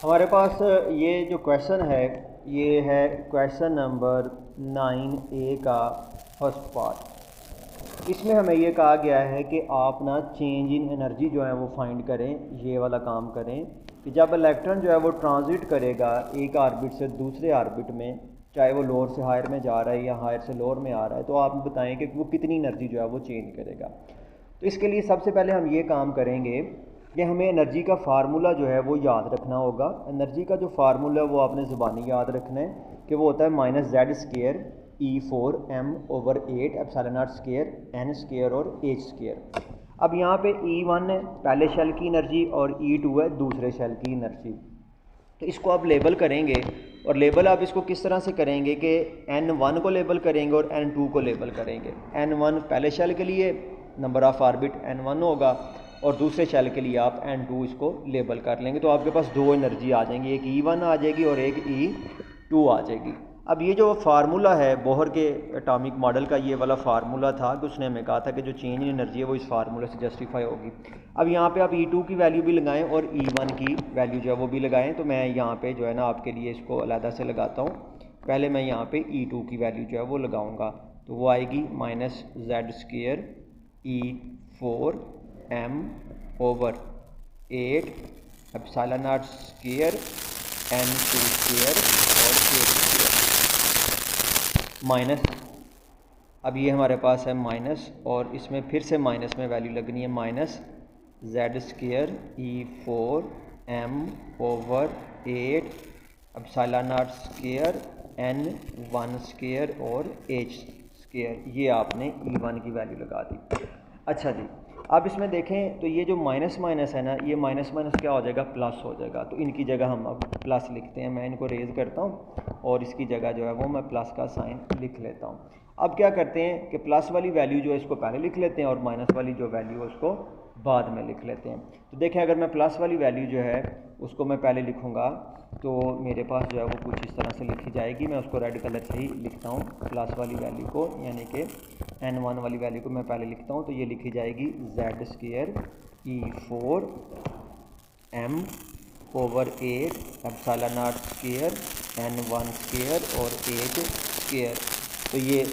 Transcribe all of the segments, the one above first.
हमारे पास ये जो क्वेश्चन है ये है क्वेश्चन नंबर 9A का फर्स्ट पार्ट। इसमें हमें ये कहा गया है कि आप ना चेंज इन एनर्जी जो है वो फाइंड करें, ये वाला काम करें कि जब इलेक्ट्रॉन जो है वो ट्रांजिट करेगा एक ऑर्बिट से दूसरे ऑर्बिट में, चाहे वो लोअर से हायर में जा रहा है या हायर से लोअर में आ रहा है, तो आप बताएं कि वो कितनी एनर्जी जो है वो चेंज करेगा। तो इसके लिए सबसे पहले हम ये काम करेंगे कि हमें एनर्जी का फार्मूला जो है वो याद रखना होगा। एनर्जी का जो फार्मूला है वो आपने ज़ुबानी याद रखना है कि वो होता है -z² E4m/8 ε0² n² और h²। अब यहाँ पे E1 है पहले शेल की एनर्जी और E2 है दूसरे शेल की एनर्जी। तो इसको आप लेबल करेंगे और लेबल आप इसको किस तरह से करेंगे कि N1 को लेबल करेंगे और N2 को लेबल करेंगे। N1 पहले शेल के लिए नंबर ऑफ़ ऑर्बिट N1 होगा और दूसरे शेल के लिए आप N2 इसको लेबल कर लेंगे। तो आपके पास दो एनर्जी आ जाएंगी, एक E1 आ जाएगी और एक E2 आ जाएगी। अब ये जो फार्मूला है बोहर के एटॉमिक मॉडल का, ये वाला फार्मूला था कि उसने हमें कहा था कि जो चेंज इन एनर्जी है वो इस फार्मूले से जस्टिफाई होगी। अब यहाँ पे आप E2 की वैल्यू भी लगाएं और E1 की वैल्यू जो है वो भी लगाएं। तो मैं यहाँ पे जो है ना आपके लिए इसको अलग से लगाता हूँ। पहले मैं यहाँ पे E2 की वैल्यू जो है वो लगाऊंगा, तो वो आएगी -z² E4m/8 ε0² n² और h² माइनस। अब ये हमारे पास है माइनस और इसमें फिर से माइनस में वैल्यू लगनी है -z² E4m/8 ε0² n² और h²। ये आपने E1 की वैल्यू लगा दी। अच्छा जी, अब इसमें देखें तो ये जो माइनस माइनस है ना, ये माइनस माइनस क्या हो जाएगा, प्लस हो जाएगा। तो इनकी जगह हम अब प्लस लिखते हैं। मैं इनको रेज करता हूँ और इसकी जगह जो है वो मैं प्लस का साइन लिख लेता हूँ। अब क्या करते हैं कि प्लस वाली वैल्यू जो है इसको पहले लिख लेते हैं और माइनस वाली जो वैल्यू है उसको बाद में लिख लेते हैं। तो देखें, अगर मैं प्लस वाली वैल्यू जो है उसको मैं पहले लिखूँगा तो मेरे पास जो है वो कुछ इस तरह से लिखी जाएगी। मैं उसको रेड कलर से ही लिखता हूँ प्लस वाली वैल्यू को, यानी कि N1 वाली वैल्यू को मैं पहले लिखता हूँ। तो ये लिखी जाएगी z² E4m/8 ε0² n² और h²। तो ये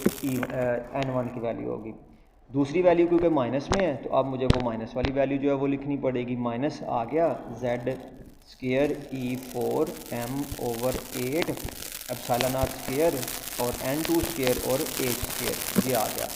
N1 की वैल्यू होगी। दूसरी वैल्यू क्योंकि माइनस में है तो अब मुझे वो माइनस वाली वैल्यू जो है वो लिखनी पड़ेगी। माइनस आ गया z² E4m/8 ε0² और n² और h², ये आ गया।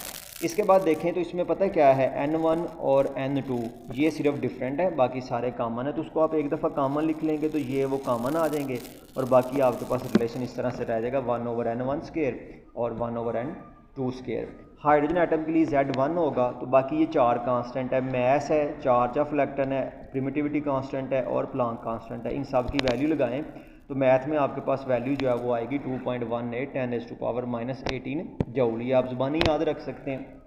इसके बाद देखें तो इसमें पता क्या है, N1 और N2 ये सिर्फ डिफरेंट है, बाकी सारे कॉमन है। तो उसको आप एक दफ़ा कॉमन लिख लेंगे तो ये वो कॉमन आ जाएंगे और बाकी आपके पास रिलेशन इस तरह से रह जाएगा 1/n1² और 1/n2²। हाइड्रोजन एटम के लिए Z1 होगा, तो बाकी ये चार कांस्टेंट है, मैस है, चार्ज ऑफ इलेक्ट्रॉन है, प्रिमिटिविटी कांस्टेंट है और प्लांक कांस्टेंट है। इन सब की वैल्यू लगाएं तो मैथ में आपके पास वैल्यू जो है वो आएगी 2.18 10⁻⁻18 जूल। ये आप ज़ुबानी याद रख सकते हैं।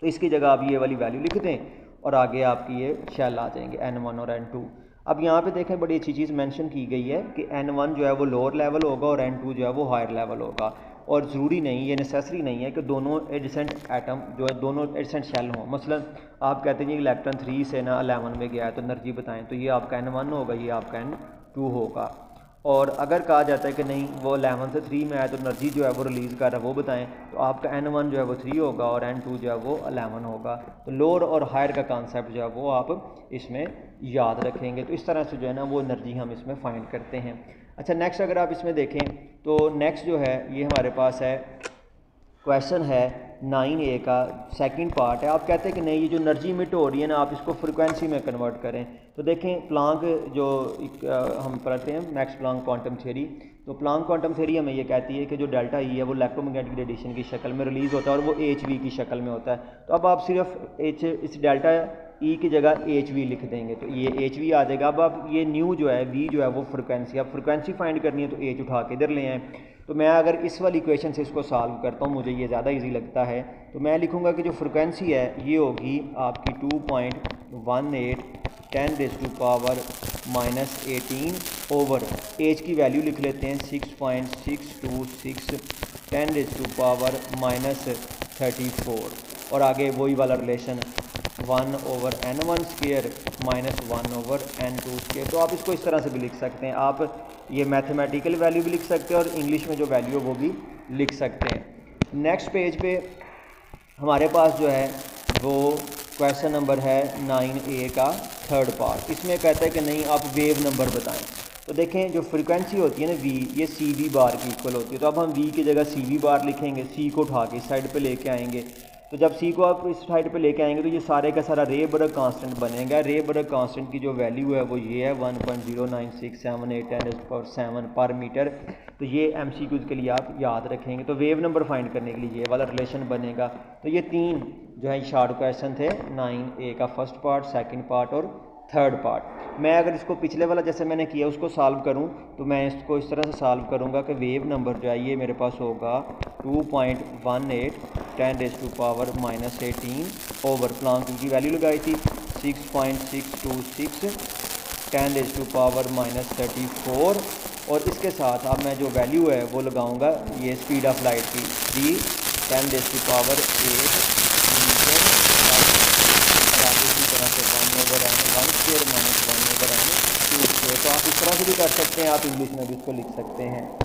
तो इसकी जगह आप ये वाली वैल्यू लिख दें और आगे आपकी ये शेल आ जाएंगे N1 और N2। अब यहाँ पे देखें बड़ी अच्छी चीज़ मेंशन की गई है कि N1 जो है वो लोअर लेवल होगा और N2 जो है वो हायर लेवल होगा। और ज़रूरी नहीं, ये नेसेसरी नहीं है कि दोनों एडजेसेंट एटम जो है दोनों एडजेसेंट शेल हों। मसलन आप कहते हैं कि इलेक्ट्रॉन 3 से ना 11 में गया है तो एनर्जी बताएं, तो ये आपका N1 होगा, ये आपका N2 होगा। और अगर कहा जाता है कि नहीं वो 11 से 3 में आया तो एनर्जी जो है वो रिलीज़ कर रहा है वो बताएं, तो आपका N1 जो है वो 3 होगा और N2 जो है वो 11 होगा। तो लोअर और हायर का कॉन्सेप्ट जो है वो आप इसमें याद रखेंगे। तो इस तरह से जो है ना वो एनर्जी हम इसमें फाइंड करते हैं। अच्छा, नेक्स्ट अगर आप इसमें देखें तो नेक्स्ट जो है ये हमारे पास है क्वेश्चन है 9A का सेकंड पार्ट है। आप कहते हैं कि नहीं ये जो एनर्जी इमिट हो रही है ना आप इसको फ्रिक्वेंसी में कन्वर्ट करें। तो देखें प्लांक जो हम पढ़ते हैं मैक्स प्लांक क्वांटम थ्योरी, तो प्लांक क्वांटम थ्योरी हमें ये कहती है कि जो डेल्टा ई है वो इलेक्ट्रोमैग्नेटिक रेडिएशन की शक्ल में रिलीज़ होता है और वो HV की शक्ल में होता है। तो अब आप सिर्फ इस डेल्टा ई की जगह HV लिख देंगे तो ये HV आ जाएगा। अब आप ये न्यू जो है V जो है वो फ्रिक्वेंसी, आप फ्रिक्वेंसी फाइंड करनी है तो H उठा के इधर ले आएँ। तो मैं अगर इस वाली इक्वेशन से इसको सॉल्व करता हूँ, मुझे ये ज़्यादा इजी लगता है, तो मैं लिखूँगा कि जो फ्रिक्वेंसी है ये होगी आपकी 2.18 10⁻⁻18 ओवर एच की वैल्यू लिख लेते हैं 6.626 10⁻⁻34 और आगे वही वाला रिलेशन 1/n1² माइनस 1/n2²। तो आप इसको इस तरह से भी लिख सकते हैं, आप ये मैथमेटिकल वैल्यू भी लिख सकते हैं और इंग्लिश में जो वैल्यू है वो भी लिख सकते हैं। नेक्स्ट पेज पे हमारे पास जो है वो क्वेश्चन नंबर है 9A का थर्ड पार्ट। इसमें कहता है कि नहीं आप वेव नंबर बताएं। तो देखें जो फ्रीक्वेंसी होती है ना v, ये CV बार की इक्वल होती है। तो अब हम v की जगह CV बार लिखेंगे, c को उठा के इस साइड पे लेके आएंगे। तो जब c को आप इस साइड पे लेके आएंगे तो ये सारे का सारा रे बर्ग कांस्टेंट बनेगा। रे बर्ग कांस्टेंट की जो वैल्यू है वो ये है 1.0967 पर मीटर। तो ये MCQs के लिए आप याद रखेंगे। तो वेव नंबर फाइंड करने के लिए ये वाला रिलेशन बनेगा। तो ये तीन जो है शॉर्ट क्वेश्चन थे 9A का फर्स्ट पार्ट, सेकंड पार्ट और थर्ड पार्ट। मैं अगर इसको पिछले वाला जैसे मैंने किया उसको सॉल्व करूं तो मैं इसको इस तरह से सॉल्व करूंगा कि वेव नंबर जो है ये मेरे पास होगा 2.18 10⁻⁻18 ओवर प्लांक की वैल्यू लगाई थी 6.626 10⁻⁻34 और इसके साथ अब मैं जो वैल्यू है वो लगाऊंगा ये स्पीड ऑफ लाइट की 10⁻8 मीटर इसी तरह से 1/n1² माइनस 1/n2²। तो आप इस तरह से भी कर सकते हैं, आप इंग्लिश में भी इसको लिख सकते हैं।